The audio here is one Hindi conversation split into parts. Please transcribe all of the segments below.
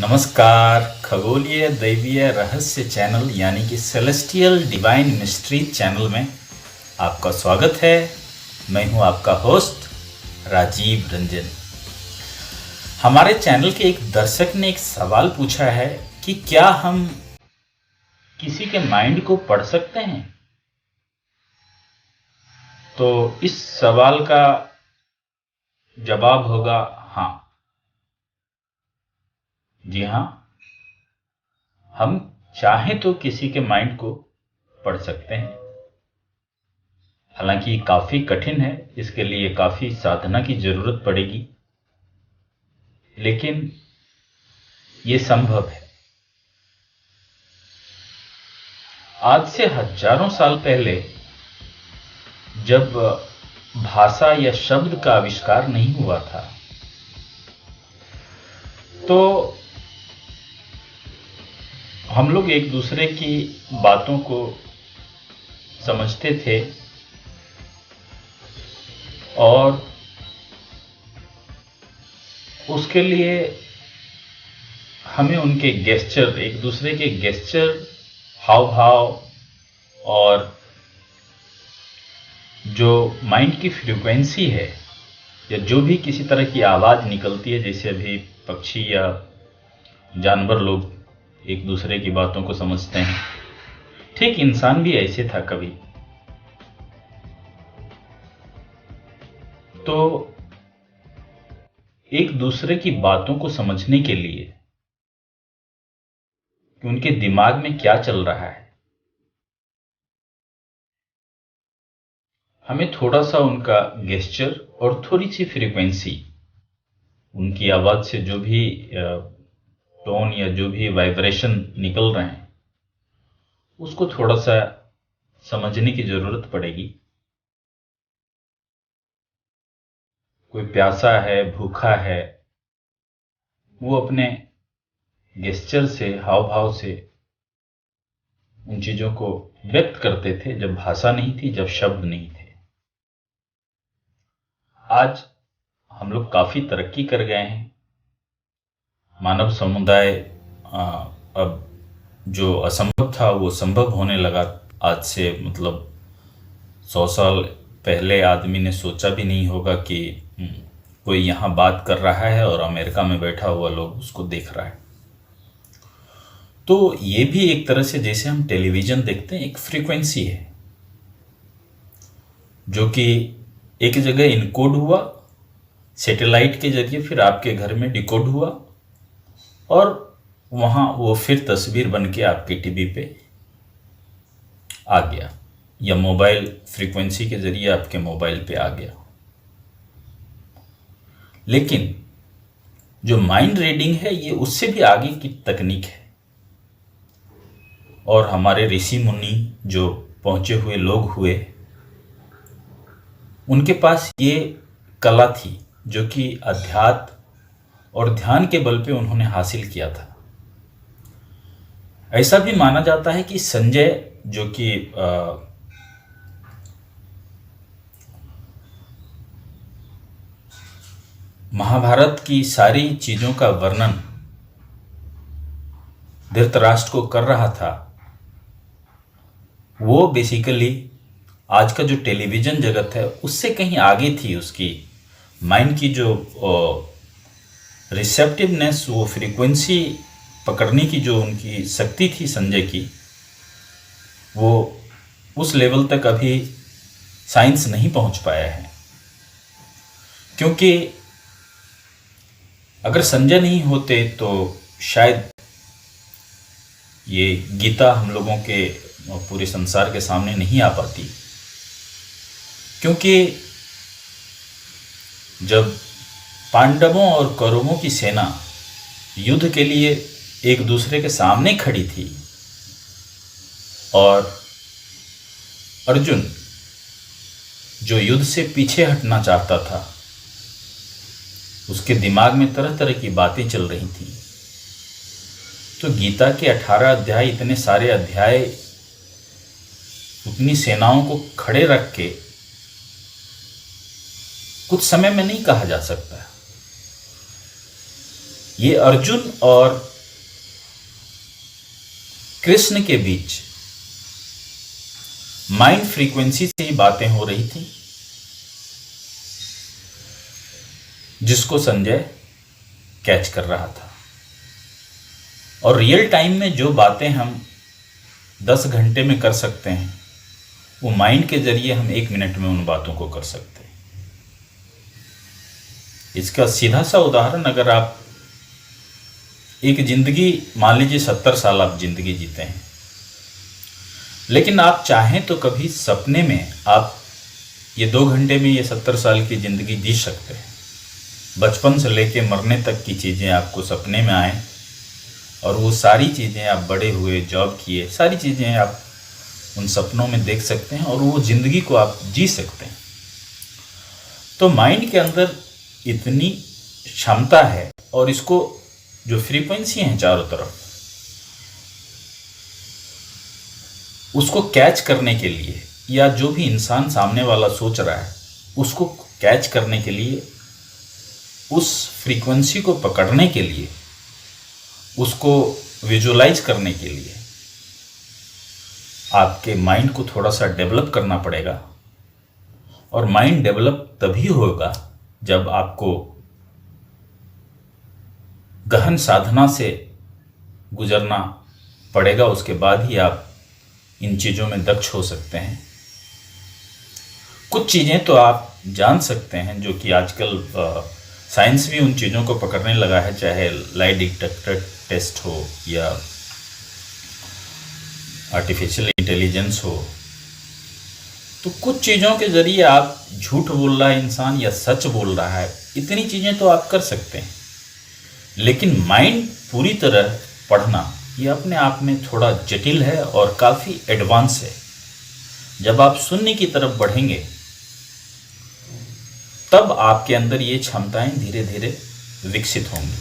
नमस्कार। खगोलीय दैवीय रहस्य चैनल यानी कि सेलेस्टियल डिवाइन मिस्ट्री चैनल में आपका स्वागत है। मैं हूं आपका होस्ट राजीव रंजन। हमारे चैनल के एक दर्शक ने एक सवाल पूछा है कि क्या हम किसी के माइंड को पढ़ सकते हैं। तो इस सवाल का जवाब होगा हाँ। जी हाँ, हम चाहें तो किसी के माइंड को पढ़ सकते हैं। हालांकि काफी कठिन है, इसके लिए काफी साधना की जरूरत पड़ेगी, लेकिन ये संभव है। आज से हजारों साल पहले जब भाषा या शब्द का आविष्कार नहीं हुआ था, तो हम लोग एक दूसरे की बातों को समझते थे और उसके लिए हमें उनके गेस्चर, एक दूसरे के गेस्चर, हाव भाव और जो माइंड की फ्रीक्वेंसी है या जो भी किसी तरह की आवाज निकलती है, जैसे अभी पक्षी या जानवर लोग एक दूसरे की बातों को समझते हैं, ठीक इंसान भी ऐसे था कभी। तो एक दूसरे की बातों को समझने के लिए कि उनके दिमाग में क्या चल रहा है, हमें थोड़ा सा उनका गेस्चर और थोड़ी सी फ्रीक्वेंसी, उनकी आवाज से जो भी टोन या जो भी वाइब्रेशन निकल रहे हैं, उसको थोड़ा सा समझने की जरूरत पड़ेगी। कोई प्यासा है, भूखा है, वो अपने गेस्चर से, हाव भाव से उन चीजों को व्यक्त करते थे जब भाषा नहीं थी, जब शब्द नहीं थे। आज हम लोग काफी तरक्की कर गए हैं। मानव समुदाय अब जो असंभव था वो संभव होने लगा। आज से मतलब 100 साल पहले आदमी ने सोचा भी नहीं होगा कि कोई यहाँ बात कर रहा है और अमेरिका में बैठा हुआ लोग उसको देख रहा है। तो ये भी एक तरह से जैसे हम टेलीविजन देखते हैं, एक फ्रीक्वेंसी है जो कि एक जगह इनकोड हुआ, सैटेलाइट के जरिए फिर आपके घर में डिकोड हुआ और वहां वो फिर तस्वीर बन के आपके टीवी पे आ गया, या मोबाइल फ्रीक्वेंसी के जरिए आपके मोबाइल पे आ गया। लेकिन जो माइंड रीडिंग है, ये उससे भी आगे की तकनीक है। और हमारे ऋषि मुनि जो पहुंचे हुए लोग हुए, उनके पास ये कला थी जो कि अध्यात्म और ध्यान के बल पे उन्होंने हासिल किया था। ऐसा भी माना जाता है कि संजय, जो कि महाभारत की सारी चीजों का वर्णन धृतराष्ट्र को कर रहा था, वो बेसिकली आज का जो टेलीविजन जगत है उससे कहीं आगे थी। उसकी माइंड की जो रिसेप्टिवनेस, वो फ्रीक्वेंसी पकड़ने की जो उनकी शक्ति थी संजय की, वो उस लेवल तक अभी साइंस नहीं पहुंच पाया है। क्योंकि अगर संजय नहीं होते तो शायद ये गीता हम लोगों के पूरे संसार के सामने नहीं आ पाती। क्योंकि जब पांडवों और कौरवों की सेना युद्ध के लिए एक दूसरे के सामने खड़ी थी और अर्जुन जो युद्ध से पीछे हटना चाहता था, उसके दिमाग में तरह तरह की बातें चल रही थी। तो गीता के 18 अध्याय, इतने सारे अध्याय उतनी सेनाओं को खड़े रख के कुछ समय में नहीं कहा जा सकता। ये अर्जुन और कृष्ण के बीच माइंड फ्रीक्वेंसी से ही बातें हो रही थी, जिसको संजय कैच कर रहा था। और रियल टाइम में जो बातें हम 10 घंटे में कर सकते हैं, वो माइंड के जरिए हम 1 मिनट में उन बातों को कर सकते हैं। इसका सीधा सा उदाहरण, अगर आप एक जिंदगी, मान लीजिए 70 साल आप जिंदगी जीते हैं, लेकिन आप चाहें तो कभी सपने में आप ये 2 घंटे में ये 70 साल की ज़िंदगी जी सकते हैं। बचपन से लेके मरने तक की चीज़ें आपको सपने में आए और वो सारी चीज़ें आप बड़े हुए, जॉब किए, सारी चीज़ें आप उन सपनों में देख सकते हैं और वो ज़िंदगी को आप जी सकते हैं। तो माइंड के अंदर इतनी क्षमता है, और इसको जो फ्रीक्वेंसी हैं चारों तरफ, उसको कैच करने के लिए, या जो भी इंसान सामने वाला सोच रहा है उसको कैच करने के लिए, उस फ्रीक्वेंसी को पकड़ने के लिए, उसको विजुलाइज करने के लिए आपके माइंड को थोड़ा सा डेवलप करना पड़ेगा। और माइंड डेवलप तभी होगा जब आपको गहन साधना से गुजरना पड़ेगा, उसके बाद ही आप इन चीज़ों में दक्ष हो सकते हैं। कुछ चीज़ें तो आप जान सकते हैं जो कि आजकल साइंस भी उन चीज़ों को पकड़ने लगा है, चाहे लाई डिटेक्टर टेस्ट हो या आर्टिफिशियल इंटेलिजेंस हो। तो कुछ चीज़ों के ज़रिए आप झूठ बोल रहा है इंसान या सच बोल रहा है, इतनी चीज़ें तो आप कर सकते हैं। लेकिन माइंड पूरी तरह पढ़ना ये अपने आप में थोड़ा जटिल है और काफ़ी एडवांस है। जब आप शून्य की तरफ बढ़ेंगे तब आपके अंदर ये क्षमताएं धीरे धीरे विकसित होंगी।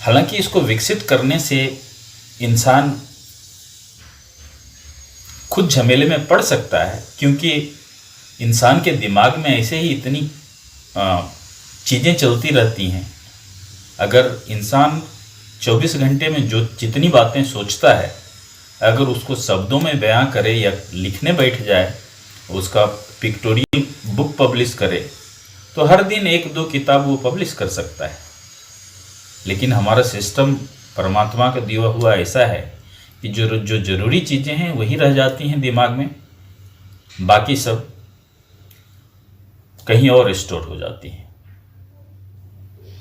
हालांकि इसको विकसित करने से इंसान खुद झमेले में पड़ सकता है, क्योंकि इंसान के दिमाग में ऐसे ही इतनी चीज़ें चलती रहती हैं। अगर इंसान 24 घंटे में जो जितनी बातें सोचता है, अगर उसको शब्दों में बयां करे या लिखने बैठ जाए, उसका पिक्टोरियल बुक पब्लिश करे, तो हर दिन 1-2 किताब वो पब्लिश कर सकता है। लेकिन हमारा सिस्टम परमात्मा का दिया हुआ ऐसा है कि जो ज़रूरी चीज़ें हैं वही रह जाती हैं दिमाग में, बाकी सब कहीं और स्टोर हो जाती हैं,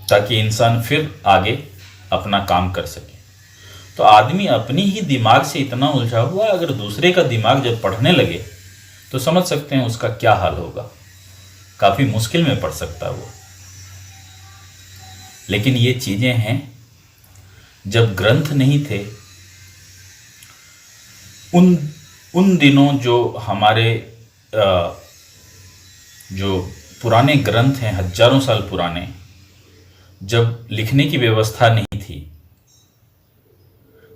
ताकि इंसान फिर आगे अपना काम कर सके। तो आदमी अपनी ही दिमाग से इतना उलझा हुआ, अगर दूसरे का दिमाग जब पढ़ने लगे तो समझ सकते हैं उसका क्या हाल होगा। काफ़ी मुश्किल में पड़ सकता है वो। लेकिन ये चीज़ें हैं, जब ग्रंथ नहीं थे उन दिनों जो हमारे जो पुराने ग्रंथ हैं, हजारों साल पुराने, जब लिखने की व्यवस्था नहीं थी,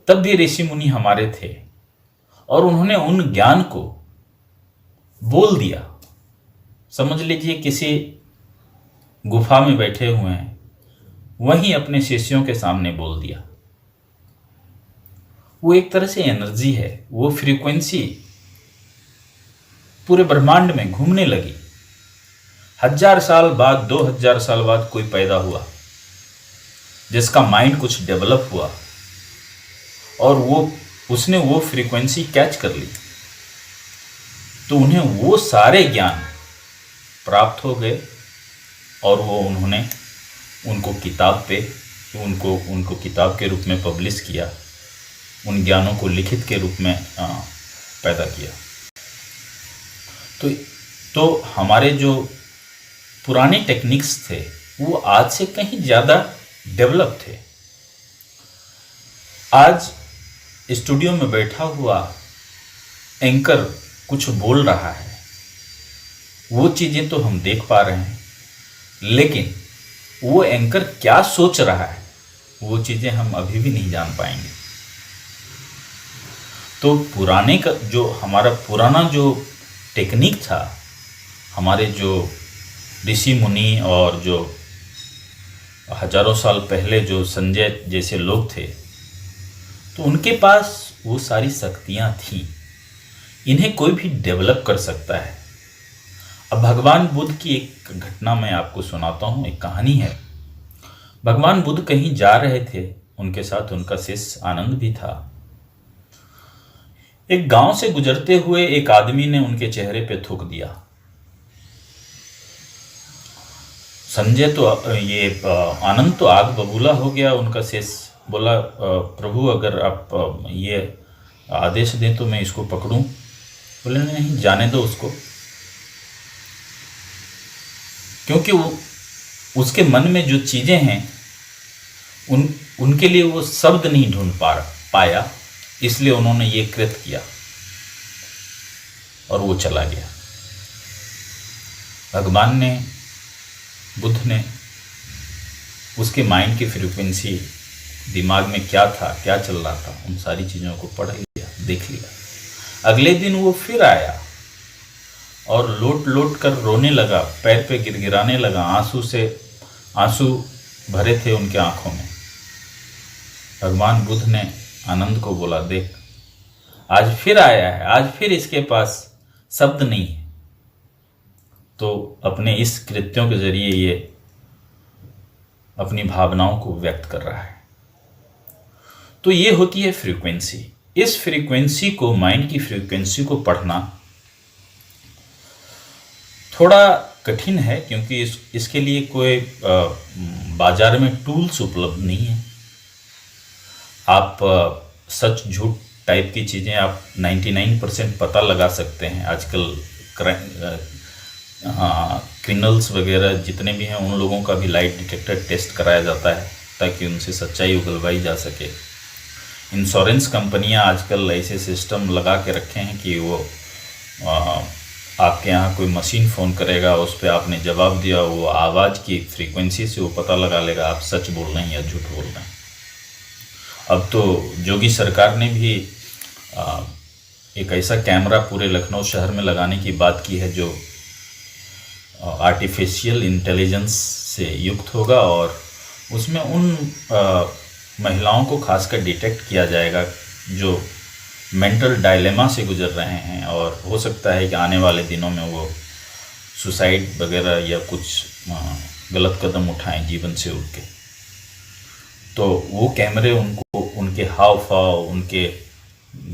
तब भी ऋषि मुनि हमारे थे और उन्होंने उन ज्ञान को बोल दिया। समझ लीजिए किसी गुफा में बैठे हुए हैं, वहीं अपने शिष्यों के सामने बोल दिया। वो एक तरह से एनर्जी है, वो फ्रीक्वेंसी पूरे ब्रह्मांड में घूमने लगी। 1000 साल बाद, 2000 साल बाद कोई पैदा हुआ जिसका माइंड कुछ डेवलप हुआ और उसने वो फ्रीक्वेंसी कैच कर ली, तो उन्हें वो सारे ज्ञान प्राप्त हो गए और वो उनको किताब पे उनको किताब के रूप में पब्लिश किया, उन ज्ञानों को लिखित के रूप में पैदा किया। तो हमारे जो पुराने टेक्निक्स थे वो आज से कहीं ज़्यादा डेवलप थे। आज स्टूडियो में बैठा हुआ एंकर कुछ बोल रहा है, वो चीज़ें तो हम देख पा रहे हैं, लेकिन वो एंकर क्या सोच रहा है वो चीज़ें हम अभी भी नहीं जान पाएंगे। तो पुराने का जो हमारा पुराना जो टेक्निक था, हमारे जो ऋषि मुनि और जो हजारों साल पहले जो संजय जैसे लोग थे, तो उनके पास वो सारी शक्तियां थी। इन्हें कोई भी डेवलप कर सकता है। अब भगवान बुद्ध की एक घटना मैं आपको सुनाता हूँ, एक कहानी है। भगवान बुद्ध कहीं जा रहे थे, उनके साथ उनका शिष्य आनंद भी था। एक गांव से गुजरते हुए एक आदमी ने उनके चेहरे पे थूक दिया। संजय तो आनंद तो आग बबूला हो गया। उनका शिष्य बोला, प्रभु अगर आप ये आदेश दें तो मैं इसको पकड़ूं। बोले नहीं, जाने दो उसको, क्योंकि वो उसके मन में जो चीजें हैं उनके लिए वो शब्द नहीं ढूंढ पाया, इसलिए उन्होंने ये कृत्य किया और वो चला गया। भगवान ने, बुद्ध ने उसके माइंड की फ्रीक्वेंसी, दिमाग में क्या था, क्या चल रहा था, उन सारी चीज़ों को पढ़ लिया, देख लिया। अगले दिन वो फिर आया और लोट लोट कर रोने लगा, पैर पे गिरगिराने लगा, आंसू भरे थे उनके आंखों में। भगवान बुद्ध ने आनंद को बोला, देख आज फिर आया है, आज फिर इसके पास शब्द नहीं है, तो अपने इस कृत्यों के जरिए ये अपनी भावनाओं को व्यक्त कर रहा है। तो ये होती है फ्रीक्वेंसी। इस फ्रीक्वेंसी को, माइंड की फ्रीक्वेंसी को पढ़ना थोड़ा कठिन है, क्योंकि इसके लिए कोई बाजार में टूल्स उपलब्ध नहीं है। आप सच झूठ टाइप की चीज़ें आप 99% पता लगा सकते हैं। आजकल क्रिमिनल्स वगैरह जितने भी हैं, उन लोगों का भी लाइट डिटेक्टर टेस्ट कराया जाता है ताकि उनसे सच्चाई उगलवाई जा सके। इंश्योरेंस कंपनियां आजकल ऐसे सिस्टम लगा के रखे हैं कि वो आपके यहाँ कोई मशीन फ़ोन करेगा, उस पर आपने जवाब दिया, वो आवाज़ की फ्रीक्वेंसी से वो पता लगा लेगा आप सच बोल रहे हैं या झूठ बोल रहे हैं। अब तो योगी सरकार ने भी एक ऐसा कैमरा पूरे लखनऊ शहर में लगाने की बात की है जो आर्टिफिशियल इंटेलिजेंस से युक्त होगा, और उसमें उन महिलाओं को खासकर डिटेक्ट किया जाएगा जो मेंटल डायलेमा से गुजर रहे हैं, और हो सकता है कि आने वाले दिनों में वो सुसाइड वगैरह या कुछ गलत कदम उठाएं जीवन से उठ के। तो वो कैमरे उनको, उनके हाव भाव, उनके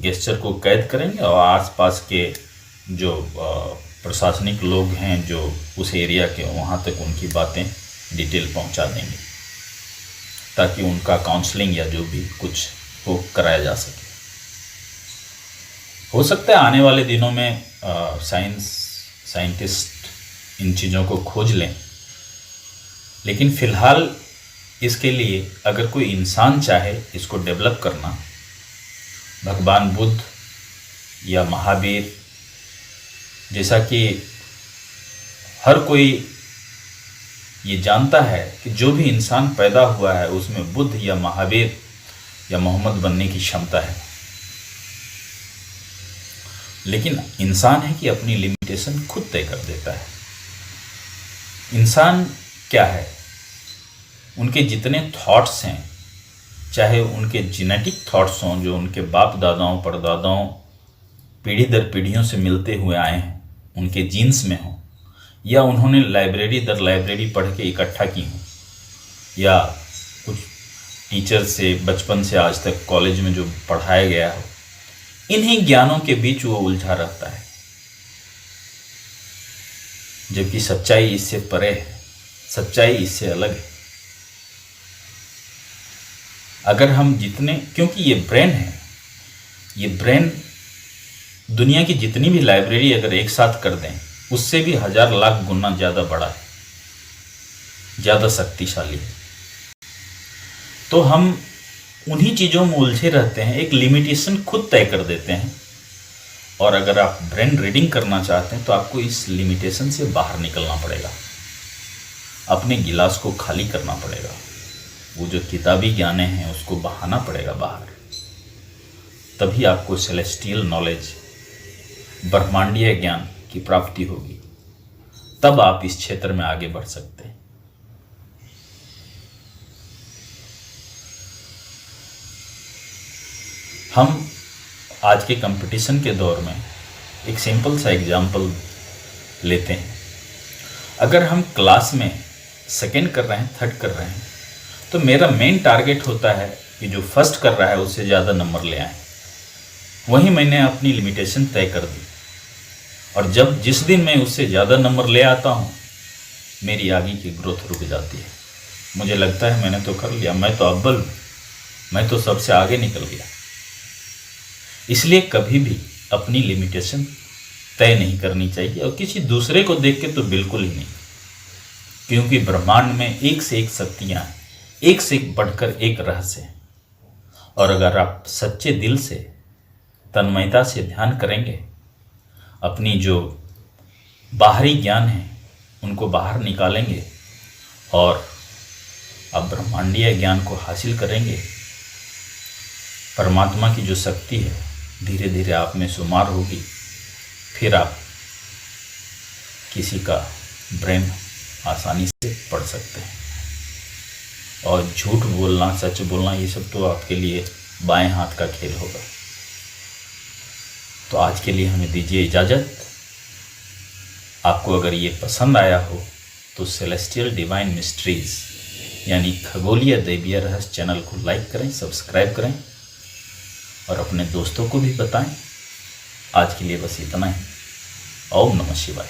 गेस्चर को कैद करेंगे और आसपास के जो प्रशासनिक लोग हैं जो उस एरिया के, वहाँ तक उनकी बातें डिटेल पहुँचा देंगे ताकि उनका काउंसलिंग या जो भी कुछ वो कराया जा सके। हो सकता है आने वाले दिनों में साइंटिस्ट इन चीज़ों को खोज लें, लेकिन फ़िलहाल इसके लिए अगर कोई इंसान चाहे इसको डेवलप करना, भगवान बुद्ध या महावीर, जैसा कि हर कोई ये जानता है कि जो भी इंसान पैदा हुआ है उसमें बुद्ध या महावीर या मोहम्मद बनने की क्षमता है, लेकिन इंसान है कि अपनी लिमिटेशन खुद तय कर देता है। इंसान क्या है, उनके जितने थॉट्स हैं, चाहे उनके जेनेटिक थॉट्स हों जो उनके बाप दादाओं परदादाओं पीढ़ी दर पीढ़ियों से मिलते हुए आए हैं, उनके जीन्स में हों, या उन्होंने लाइब्रेरी दर लाइब्रेरी पढ़ के इकट्ठा की हों, या कुछ टीचर से बचपन से आज तक कॉलेज में जो पढ़ाया गया हो, इन्हीं ज्ञानों के बीच वो उलझा रहता है, जबकि सच्चाई इससे परे है, सच्चाई इससे अलग है। अगर हम जितने, क्योंकि ये ब्रेन है, ये ब्रेन दुनिया की जितनी भी लाइब्रेरी अगर एक साथ कर दें उससे भी 1000 लाख गुना ज़्यादा बड़ा है, ज़्यादा शक्तिशाली है। तो हम उन्हीं चीज़ों में उलझे रहते हैं, एक लिमिटेशन खुद तय कर देते हैं, और अगर आप ब्रेन रीडिंग करना चाहते हैं तो आपको इस लिमिटेशन से बाहर निकलना पड़ेगा, अपने गिलास को खाली करना पड़ेगा, वो जो किताबी ज्ञाने हैं उसको बहाना पड़ेगा बाहर, तभी आपको सेलेस्टियल नॉलेज, ब्रह्मांडीय ज्ञान की प्राप्ति होगी, तब आप इस क्षेत्र में आगे बढ़ सकते हैं। हम आज के कंपटीशन के दौर में एक सिंपल सा एग्जाम्पल लेते हैं। अगर हम क्लास में सेकंड कर रहे हैं, थर्ड कर रहे हैं, तो मेरा मेन टारगेट होता है कि जो फर्स्ट कर रहा है उससे ज़्यादा नंबर ले आए। वहीं मैंने अपनी लिमिटेशन तय कर दी, और जब जिस दिन मैं उससे ज़्यादा नंबर ले आता हूँ, मेरी आगे की ग्रोथ रुक जाती है। मुझे लगता है मैंने तो कर लिया, मैं तो अव्वल हूँ, मैं तो सबसे आगे निकल गया। इसलिए कभी भी अपनी लिमिटेशन तय नहीं करनी चाहिए, और किसी दूसरे को देख के तो बिल्कुल ही नहीं, क्योंकि ब्रह्मांड में एक से एक शक्तियाँ हैं, एक से एक बढ़कर एक रहस्य है। और अगर आप सच्चे दिल से, तन्मयता से ध्यान करेंगे, अपनी जो बाहरी ज्ञान है उनको बाहर निकालेंगे और आप ब्रह्मांडीय ज्ञान को हासिल करेंगे, परमात्मा की जो शक्ति है धीरे धीरे आप में शुमार होगी। फिर आप किसी का ब्रेन आसानी से पढ़ सकते हैं। और झूठ बोलना, सच बोलना, ये सब तो आपके लिए बाएं हाथ का खेल होगा। तो आज के लिए हमें दीजिए इजाज़त। आपको अगर ये पसंद आया हो तो सेलेस्टियल डिवाइन मिस्ट्रीज़ यानी खगोलीय दैवीय रहस्य चैनल को लाइक करें, सब्सक्राइब करें और अपने दोस्तों को भी बताएं। आज के लिए बस इतना ही। ओम नमः शिवाय।